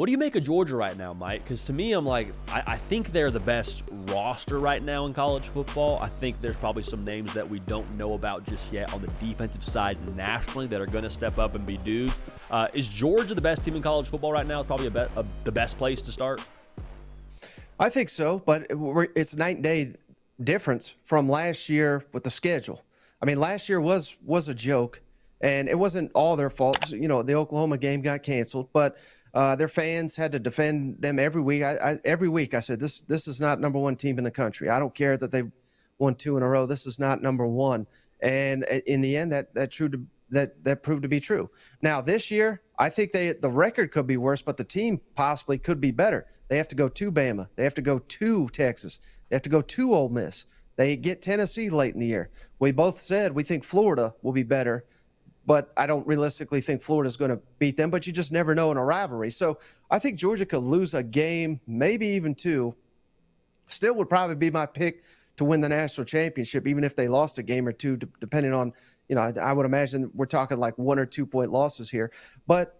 What do you make of Georgia right now, Mike? Because to me, I'm like, I think they're the best roster right now in college football. I think there's probably some names that we don't know about just yet on the defensive side nationally that are going to step up and be dudes. Is Georgia the best team in college football right now? It's probably the best place to start. I think so, but it's night and day difference from last year with the schedule. I mean, last year was a joke, and it wasn't all their fault. You know, the Oklahoma game got canceled, but their fans had to defend them every week. Every week I said, this is not number one team in the country. I don't care that they won 2 in a row. This is not number one. And in the end, that proved to be true. Now this year, I think the record could be worse, but the team possibly could be better. They have to go to Bama. They have to go to Texas. They have to go to Ole Miss. They get Tennessee late in the year. We both said we think Florida will be better, but I don't realistically think Florida's going to beat them, but you just never know in a rivalry. So I think Georgia could lose a game, maybe even 2. Still would probably be my pick to win the national championship, even if they lost a game or 2, depending on, you know, I would imagine we're talking like 1 or 2 point losses here. But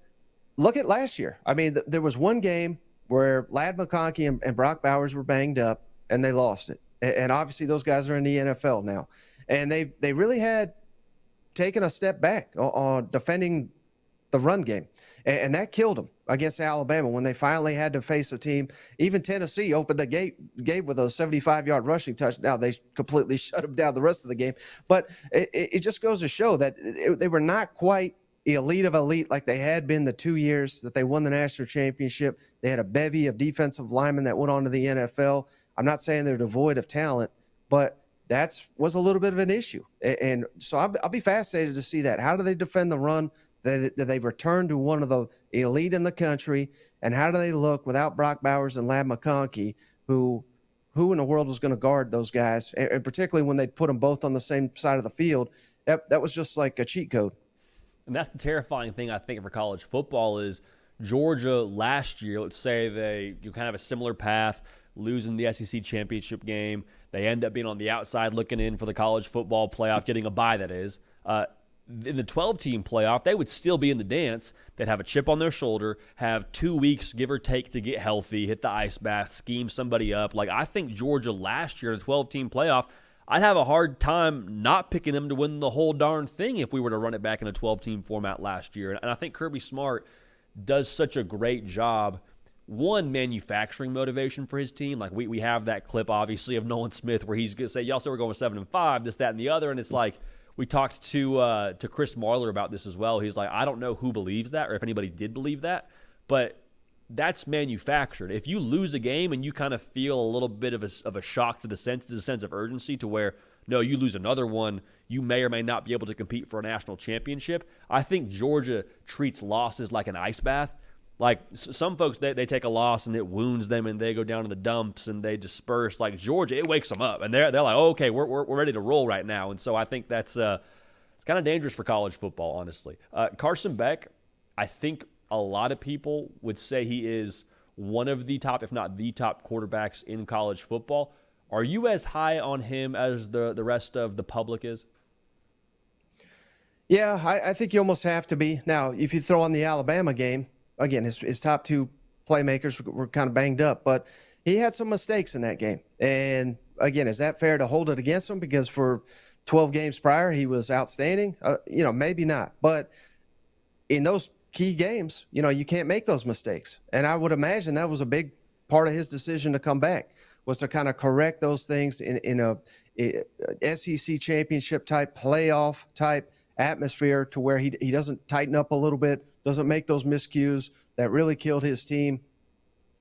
look at last year. I mean, there was one game where Ladd McConkey and Brock Bowers were banged up, and they lost it. And obviously those guys are in the NFL now. And they really had taken a step back on defending the run game. And that killed them against Alabama when they finally had to face a team. Even Tennessee opened the gate with a 75-yard rushing touchdown. They completely shut them down the rest of the game. But it just goes to show that they were not quite elite of elite like they had been the 2 years that they won the national championship. They had a bevy of defensive linemen that went on to the NFL. I'm not saying they're devoid of talent, but that was a little bit of an issue. And so I'll be fascinated to see that. How do they defend the run? Do they return to one of the elite in the country? And how do they look without Brock Bowers and Ladd McConkey, who in the world was going to guard those guys? And particularly when they put them both on the same side of the field, that was just like a cheat code. And that's the terrifying thing, I think, for college football is Georgia last year, let's say you kind of have a similar path, losing the SEC championship game. They end up being on the outside looking in for the college football playoff, getting a bye, that is. In the 12-team playoff, they would still be in the dance. They'd have a chip on their shoulder, have 2 weeks, give or take, to get healthy, hit the ice bath, scheme somebody up. Like, I think Georgia last year in the 12-team playoff, I'd have a hard time not picking them to win the whole darn thing if we were to run it back in a 12-team format last year. And I think Kirby Smart does such a great job, one, manufacturing motivation for his team. Like, we have that clip, obviously, of Nolan Smith where he's going to say, y'all say we're going 7-5, this, that, and the other. And it's like, we talked to Chris Marler about this as well. He's like, I don't know who believes that or if anybody did believe that, but that's manufactured. If you lose a game and you kind of feel a little bit of a shock to the senses, a sense of urgency to where, no, you lose another one, you may or may not be able to compete for a national championship. I think Georgia treats losses like an ice bath. Like, some folks, they take a loss and it wounds them and they go down in the dumps and they disperse. Like, Georgia, it wakes them up and they're like, oh, okay, we're ready to roll right now. And so I think that's it's kind of dangerous for college football, honestly. Carson Beck, I think a lot of people would say he is one of the top, if not the top quarterbacks in college football. Are you as high on him as the rest of the public is? Yeah, I think you almost have to be. Now, if you throw on the Alabama game, again, his top 2 playmakers were kind of banged up, but he had some mistakes in that game. And again, is that fair to hold it against him? Because for 12 games prior, he was outstanding. Maybe not. But in those key games, you can't make those mistakes. And I would imagine that was a big part of his decision to come back, was to kind of correct those things in a SEC championship type, playoff type atmosphere, to where he doesn't tighten up a little bit, doesn't make those miscues that really killed his team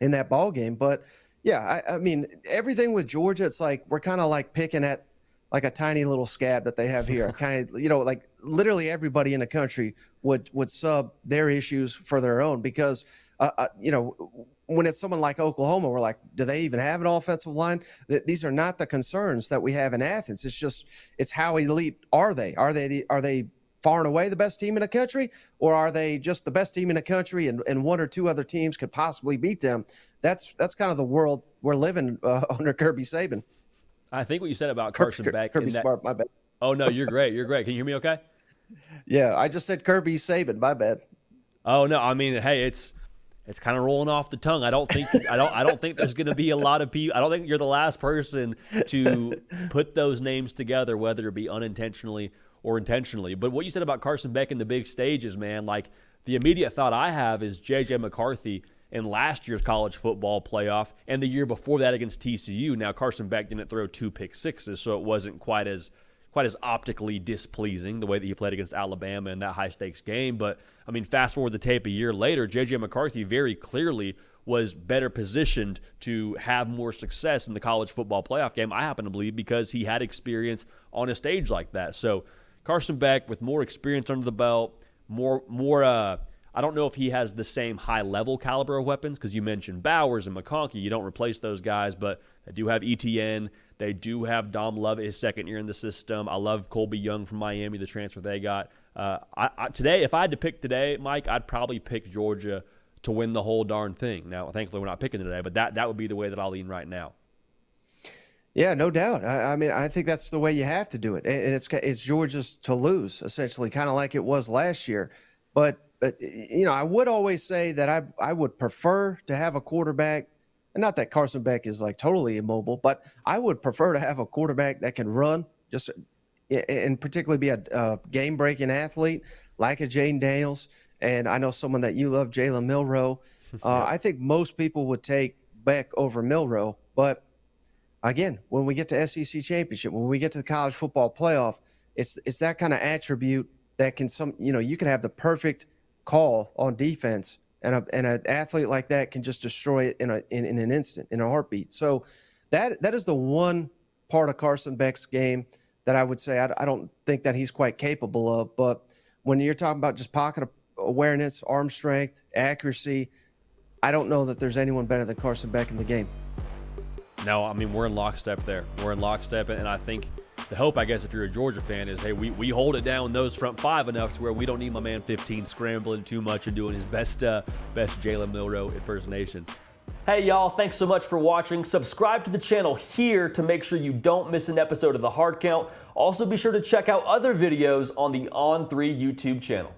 in that ball game. But yeah, I mean, everything with Georgia, it's like we're kind of like picking at like a tiny little scab that they have here. Kind of, like literally everybody in the country would sub their issues for their own, because when it's someone like Oklahoma, we're like, do they even have an offensive line? These are not the concerns that we have in Athens. It's how elite are they? Are they far and away the best team in the country, or are they just the best team in the country and 1 or 2 other teams could possibly beat them? That's kind of the world we're living under Kirby Saban. I think what you said about Carson Beck. Kirby Smart, my bad. Oh, no, you're great. You're great. Can you hear me okay? Yeah, I just said Kirby Saban, my bad. Oh, no, I mean, hey, it's kind of rolling off the tongue. I don't think there's going to be a lot of people. I don't think you're the last person to put those names together, whether it be unintentionally or intentionally. But what you said about Carson Beck in the big stages, man, like the immediate thought I have is J.J. McCarthy in last year's college football playoff and the year before that against TCU. Now, Carson Beck didn't throw 2 pick sixes, so it wasn't quite as optically displeasing the way that he played against Alabama in that high-stakes game. But, I mean, fast forward the tape a year later, J.J. McCarthy very clearly was better positioned to have more success in the college football playoff game, I happen to believe, because he had experience on a stage like that. So Carson Beck, with more experience under the belt, I don't know if he has the same high-level caliber of weapons, because you mentioned Bowers and McConkey. You don't replace those guys, but they do have ETN. They do have Dom Lovett, his second year in the system. I love Colby Young from Miami, the transfer they got. Today, if I had to pick today, Mike, I'd probably pick Georgia to win the whole darn thing. Now, thankfully, we're not picking today, but that would be the way that I'll lean right now. Yeah, no doubt. I mean, I think that's the way you have to do it. And it's Georgia's to lose, essentially, kind of like it was last year. But you know, I would always say that I would prefer to have a quarterback, and not that Carson Beck is like totally immobile, but I would prefer to have a quarterback that can run, just and particularly be a game-breaking athlete like a Jaden Daniels. And I know someone that you love, Jalen Milroe. I think most people would take Beck over Milroe, but again, when we get to SEC championship, when we get to the college football playoff, it's that kind of attribute that can you can have the perfect call on defense, and an athlete like that can just destroy it in an instant, in a heartbeat. So that is the one part of Carson Beck's game that I would say I don't think that he's quite capable of. But when you're talking about just pocket awareness, arm strength, accuracy, I don't know that there's anyone better than Carson Beck in the game. No, I mean, we're in lockstep there. We're in lockstep, and I think the hope, I guess, if you're a Georgia fan, is, hey, we hold it down those front five enough to where we don't need my man 15 scrambling too much and doing his best Jalen Milroe impersonation. Hey, y'all, thanks so much for watching. Subscribe to the channel here to make sure you don't miss an episode of The Hard Count. Also, be sure to check out other videos on the On3 YouTube channel.